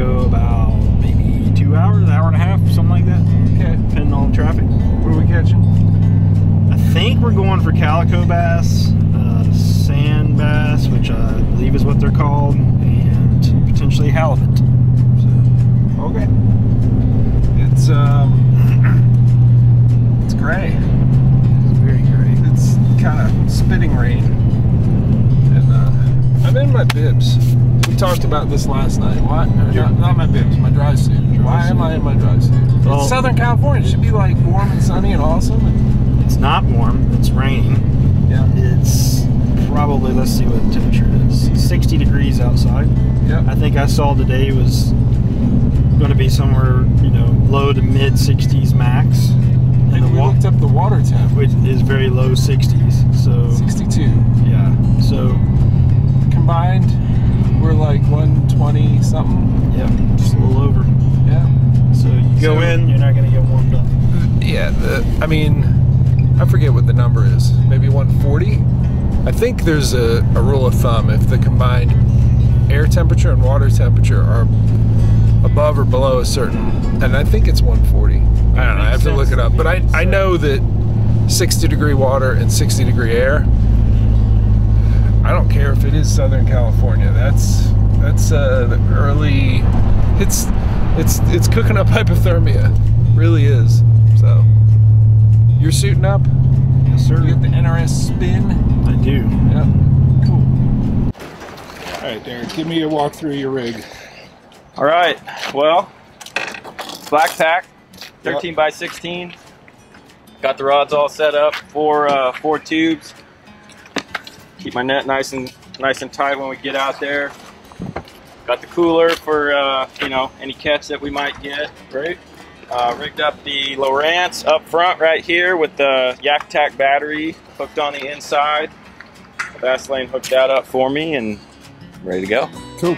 go about maybe 2 hours, an hour and a half, something like that. Okay. Depending on traffic. What are we catching? I think we're going for calico bass, sand bass, which I believe is what they're called, and potentially halibut. So. Okay. It's gray. It's very gray. It's kind of spitting rain. And I'm in my bibs. We talked about this last night. Why? Not my bibs, my dry suit. Why am I in my dry suit? Well, it's Southern California. It should be like warm and sunny and awesome. It's not warm. It's raining. Yeah. It's probably, let's see what the temperature is. 60 degrees outside. Yeah. I think I saw today was going to be somewhere, you know, low to mid 60s max. And we looked up the water temp, which is very low 60s. So 62. Yeah. So combined, we're like 120 something. Yeah, just a little over. Yeah. So you go in, you're not going to get warmed up. Yeah. I mean, I forget what the number is. Maybe 140. I think there's a rule of thumb. If the combined air temperature and water temperature are above or below a certain, and I think it's 140. I don't know, I have to look it up. But I know that 60 degree water and 60 degree air, I don't care if it is Southern California. That's the early, it's cooking up hypothermia. Really is. So you're suiting up? Yes, sir. You got the NRS spin? I do. Yeah. Cool. All right, Derek, give me a walk through your rig. All right, well, black pack, 13 by 16. Got the rods all set up for 4 tubes. Keep my net nice and tight when we get out there. Got the cooler for you know, any catch that we might get. Great. Rigged up the Lowrance up front right here with the Yak Tac battery hooked on the inside. Vastlane hooked that up for me and ready to go. Cool.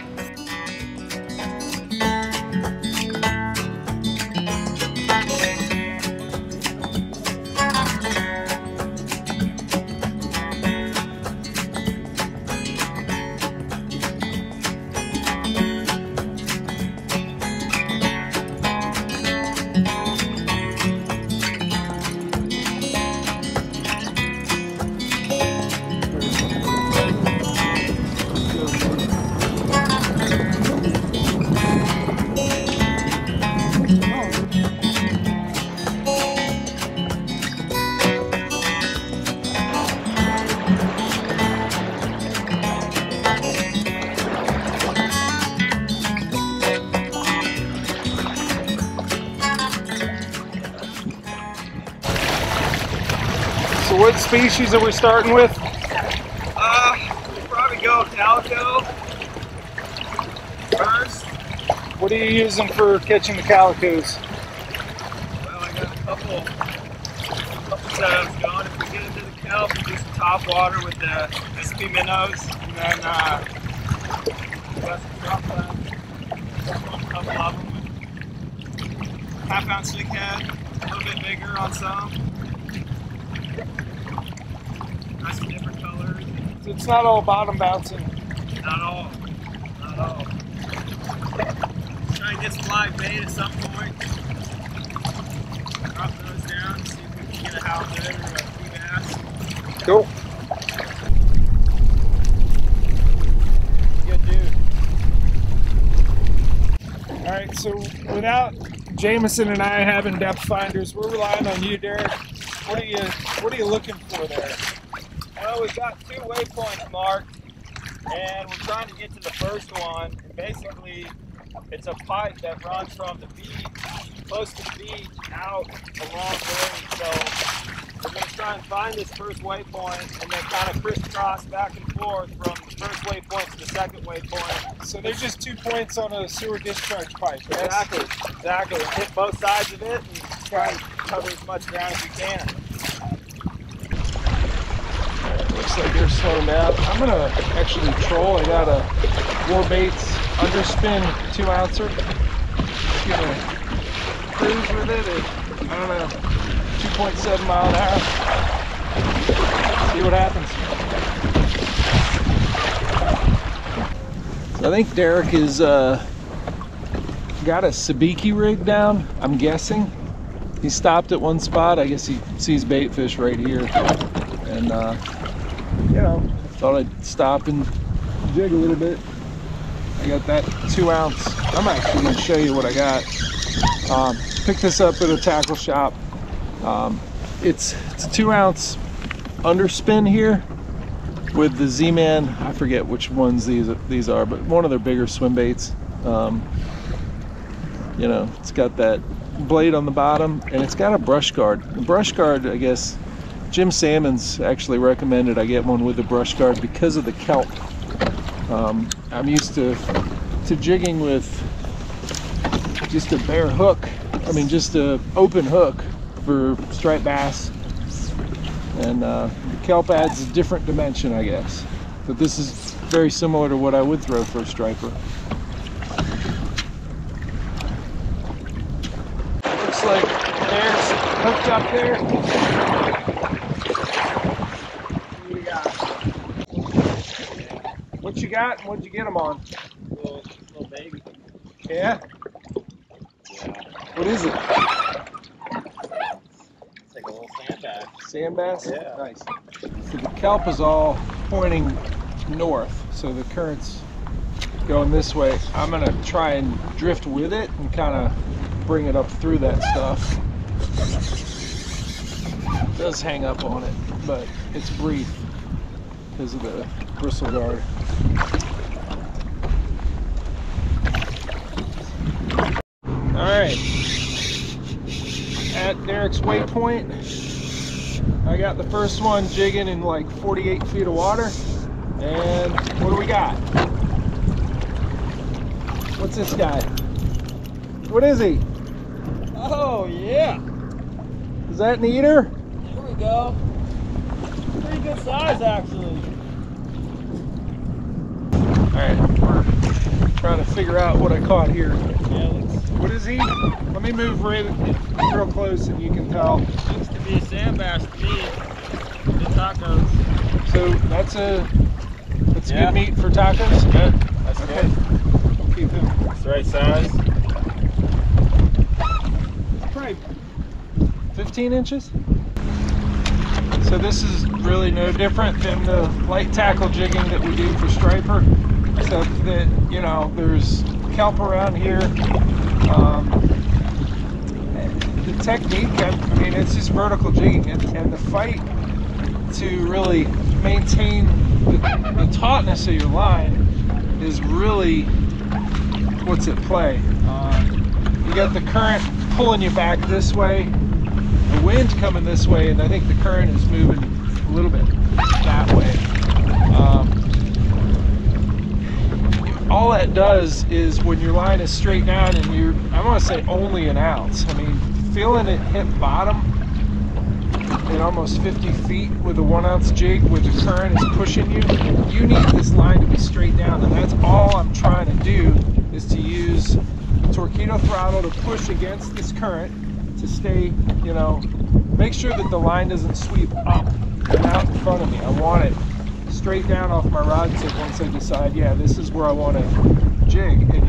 So what species are we starting with? We'll probably go Calico first. What are you using for catching the calicos? Well, I got a couple setups going. If we get into the kelp, we do some top water with the SP minnows, and then got some drop flags. A couple of them with half-ounce stick head, a little bit bigger on some. Nice and different colors. It's not all bottom bouncing. Not all. Not all. Try and get some live bait at some point. Drop those down, see if we can get a halibut or a sea bass. Cool. Good dude. Alright, so without Jameson and I having depth finders, we're relying on you, Derek. What are you looking for there? Well, we've got 2 waypoints marked, and we're trying to get to the first one. And basically, it's a pipe that runs from the beach, close to the beach, out a long way. So we're going to try and find this first waypoint, and then kind of crisscross back and forth from the first waypoint to the second waypoint. So there's just 2 points on a sewer discharge pipe, right? Exactly, exactly. Hit both sides of it and try and cover as much ground as we can. Looks like they're slowing down. I'm gonna actually troll. I got a War Baits underspin 2-ouncer. Just gonna cruise with it at, I don't know, 2.7 mile an hour. See what happens. So I think Derek is got a sabiki rig down, I'm guessing. He stopped at one spot. I guess he sees bait fish right here. And, you know, thought I'd stop and jig a little bit. I got that 2 ounce. I'm actually going to show you what I got. Picked this up at a tackle shop. It's a 2 ounce underspin here with the Z-Man. I forget which ones these are, but one of their bigger swim baits. You know, it's got that blade on the bottom, and it's got a brush guard. The brush guard, I guess, Jim Salmon's actually recommended I get one with a brush guard because of the kelp. I'm used to jigging with just a bare hook. I mean, just a open hook for striped bass, and the kelp adds a different dimension, I guess. But this is very similar to what I would throw for a striper. Looks like there's hooked up there. What you got and what'd you get them on? Little baby. Yeah? Yeah. What is it? It's like a little sand bass. Sand bass? Yeah. Nice. So the kelp is all pointing north, so the current's going this way. I'm gonna try and drift with it and kind of bring it up through that stuff. It does hang up on it, but it's brief because of the bristle guard. Alright, at Derek's waypoint, I got the first one jigging in like 48 feet of water. And what do we got? What's this guy? What is he? Oh, yeah. Is that an eater? Here we go. Pretty good size, actually. Alright, we're trying to figure out what I caught here. Yeah, What is he? Let me move real close and you can tell. looks to be a sand bass to me. The tacos. So that's Yeah. good meat for tacos? Good. That's Okay. good. We'll keep him. It's the right size. Probably 15 inches. So this is really no different than the light tackle jigging that we do for striper, except that, you know, there's kelp around here. The technique, I mean, it's just vertical jigging, and the fight to really maintain the tautness of your line is really what's at play. You got the current pulling you back this way, the wind coming this way, and I think the current is moving a little bit that way. All that does is when your line is straight down and you're, I want to say only an ounce. I mean, feeling it hit bottom at almost 50 feet with a 1 ounce jig where the current is pushing you, you need this line to be straight down, and that's all I'm trying to do is to use torpedo throttle to push against this current to stay, you know, make sure that the line doesn't sweep up and out in front of me. I want it straight down off my rod tip once I decide, yeah, this is where I want to jig. And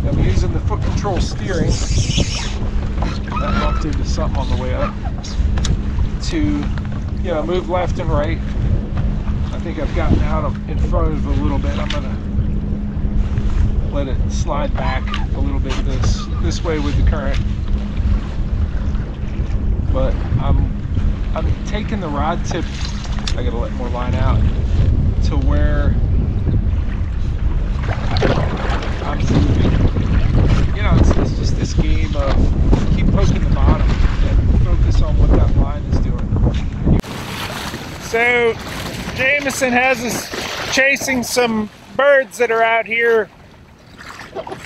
I'm using the foot control steering. That bumped into something on the way up. To, you know, move left and right. I think I've gotten out in front of it a little bit. I'm gonna let it slide back a little bit this way with the current. But I'm taking the rod tip, I gotta let more line out, to where I'm moving. You know, it's just this game of keep poking the bottom and focus on what that line is doing. So Jameson has us chasing some birds that are out here,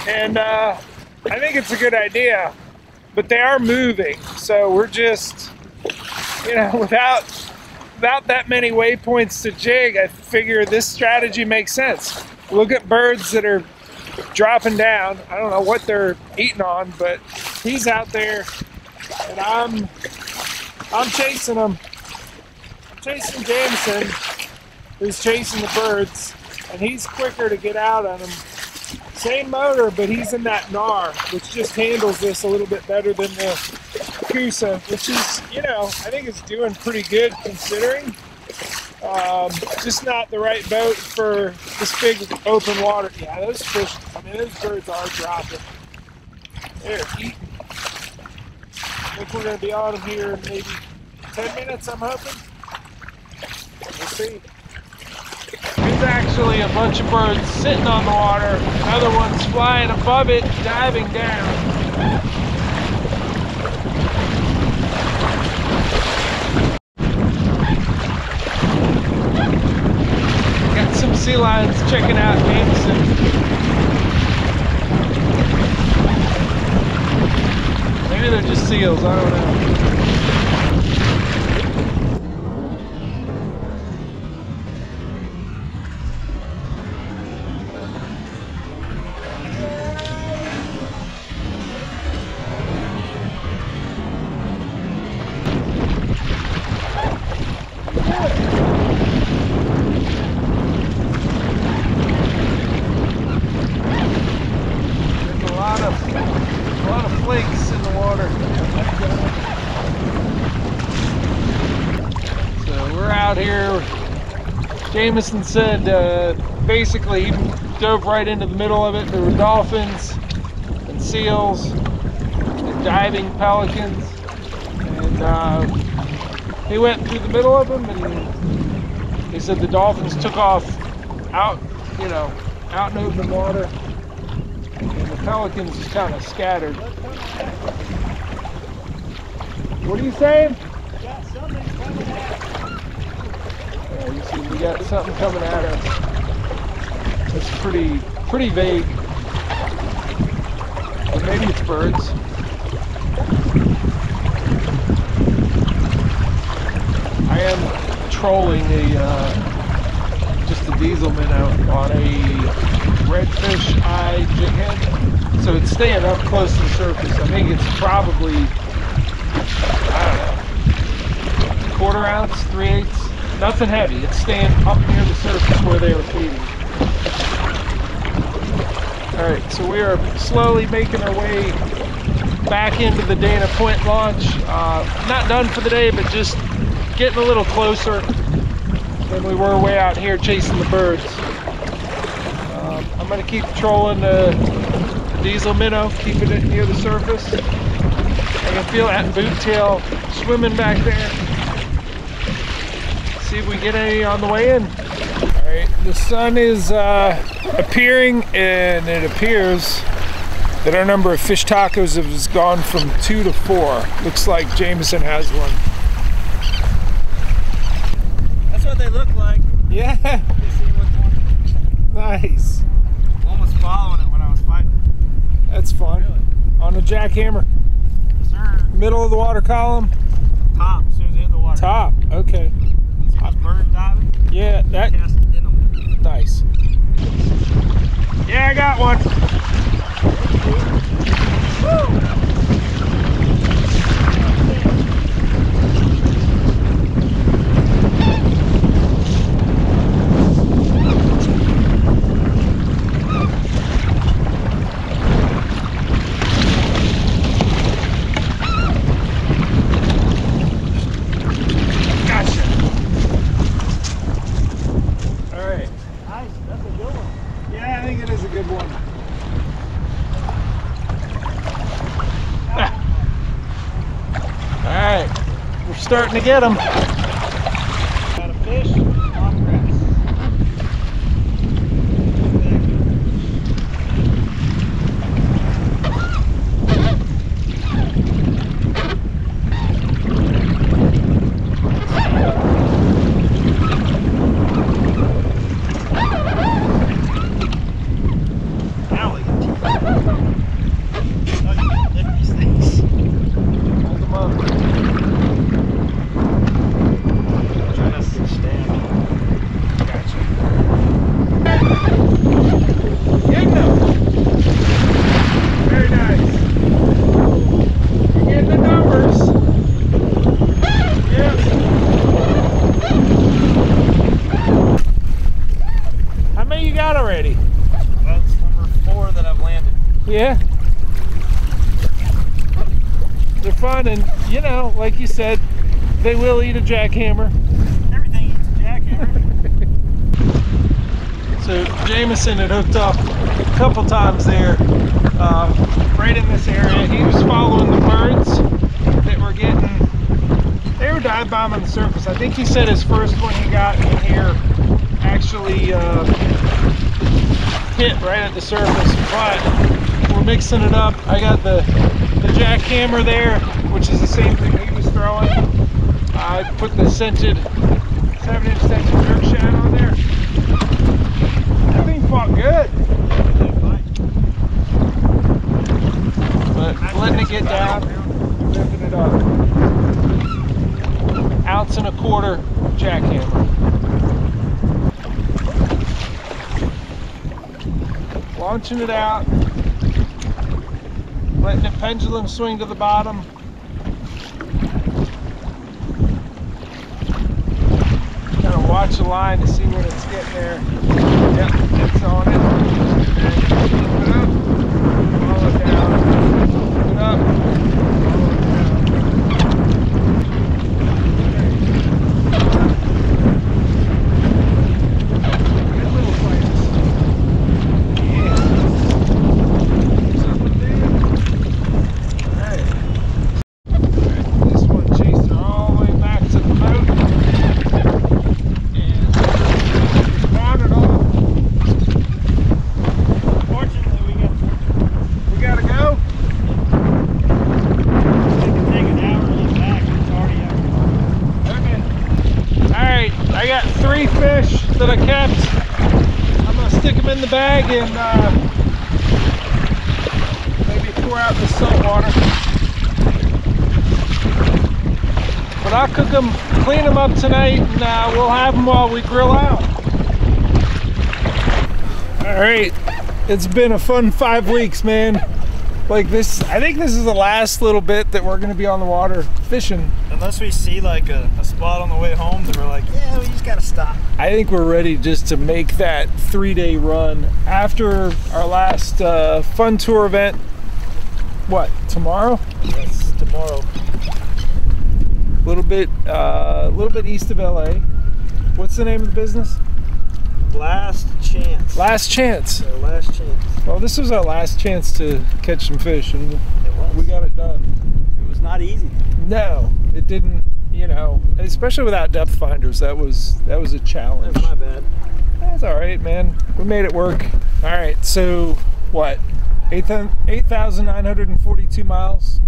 and I think it's a good idea, but they are moving, so we're just, you know, without that many waypoints to jig, I figure this strategy makes sense. Look at birds that are dropping down. I don't know what they're eating on, but he's out there and I'm chasing him. I'm chasing Jameson, who's chasing the birds, and he's quicker to get out on them. Same motor, but he's in that NAR, which just handles this a little bit better than the Kusa, which is, you know, I think it's doing pretty good considering. Just not the right boat for this big open water. Yeah, those fish, I mean, those birds are dropping. They're eating. I think we're going to be on them here in maybe 10 minutes, I'm hoping. We'll see. There's actually a bunch of birds sitting on the water. Another one's flying above it, diving down. Got some sea lions checking out Jameson. Maybe they're just seals, I don't know. Flakes in the water. So we're out here. Jameson said basically he dove right into the middle of it. There were dolphins and seals and diving pelicans, and he went through the middle of them, and he said the dolphins took off out, you know, out in open water. And the pelicans just kind of scattered. What are you saying? Got something coming at us. Yeah, you see, we got something coming at us. It's pretty vague. Or maybe it's birds. I am trolling just a diesel minnow on a redfish eye jig, so it's staying up close to the surface. I think it's probably, I don't know, 1/4 ounce, 3/8, nothing heavy. It's staying up near the surface where they were feeding. All right, so we are slowly making our way back into the Dana Point launch. Not done for the day, but just getting a little closer than we were way out here chasing the birds. I'm going to keep trolling the diesel minnow, keeping it near the surface. I can feel that boot tail swimming back there. See if we get any on the way in. All right, the sun is appearing, and it appears that our number of fish tacos has gone from 2 to 4. Looks like Jameson has one. That's what they look like. Yeah. Nice. Almost following it when I was fighting. That's fun. Really? On a jackhammer. Yes, sir. Middle of the water column. Top, as soon as it hit the water. Top. Okay. See those birds diving? Yeah, that. Cast in them. Nice. Yeah, I got one. Woo! Starting to get them. Got a fish on grass. That's number 4. more that I've landed. Yeah. They're fun, and you know, like you said, they will eat a jackhammer. Everything eats a jackhammer. So Jameson had hooked up a couple times there, right in this area. He was following the birds that were getting, they were dive bombing the surface. I think he said his first one he got in here actually hit right at the surface, but we're mixing it up. I got the jackhammer there, which is the same thing he was throwing. I put the scented 7-inch scented jerk shad on there. That thing fought good. But letting it get down, ripping it up. 1.25 ounce jackhammer. Launching it out, letting the pendulum swing to the bottom. Kind of watch the line to see when it's getting there. Yep, it's on it. And flip it up, follow it down, flip it up, follow it down. Good little fights. Yeah. What's up with them? Alright. This one chased her all the way back to the boat. I got 3 fish that I kept. I'm gonna stick them in the bag and maybe pour out the salt water. But I'll cook them, clean them up tonight, and we'll have them while we grill out. All right, it's been a fun 5 weeks, man. Like this, I think this is the last little bit that we're gonna be on the water fishing. Unless we see like a spot on the way home that we're like, yeah, we just gotta stop. I think we're ready just to make that 3-day run after our last fun tour event. What, tomorrow? Yes, tomorrow. A little bit east of LA. What's the name of the business? Last chance. Last chance. So last chance. Well, this was our last chance to catch some fish, and It was. we got it done. It was not easy. No, it didn't. You know, especially without depth finders, that was a challenge. That's my bad. That's all right, man. We made it work. All right, so what? 8,942 miles.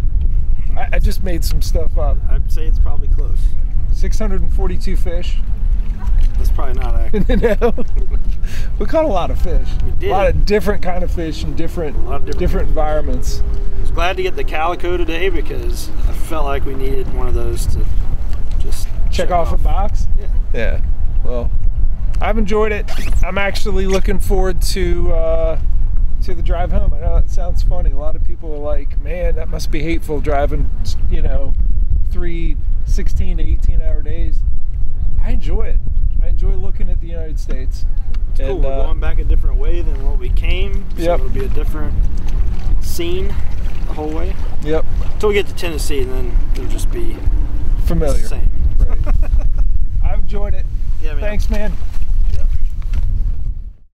I just made some stuff up. I'd say it's probably close. 642 fish. That's probably not accurate. No. We caught a lot of fish. We did. A lot of different kind of fish in different environments. I was glad to get the Calico today because I felt like we needed one of those to just Check off a box? Yeah. Yeah. Well, I've enjoyed it. I'm actually looking forward to the drive home. I know it sounds funny. A lot of people are like, man, that must be hateful driving, 3 16 to 18 hour days. I enjoy it. I enjoy looking at the United States. It's cool. We're going back a different way than what we came. So Yep. it'll be a different scene the whole way. Yep. Until we get to Tennessee, and then it'll just be Familiar. the same. Right. I've enjoyed it. Yeah, man. Thanks, man.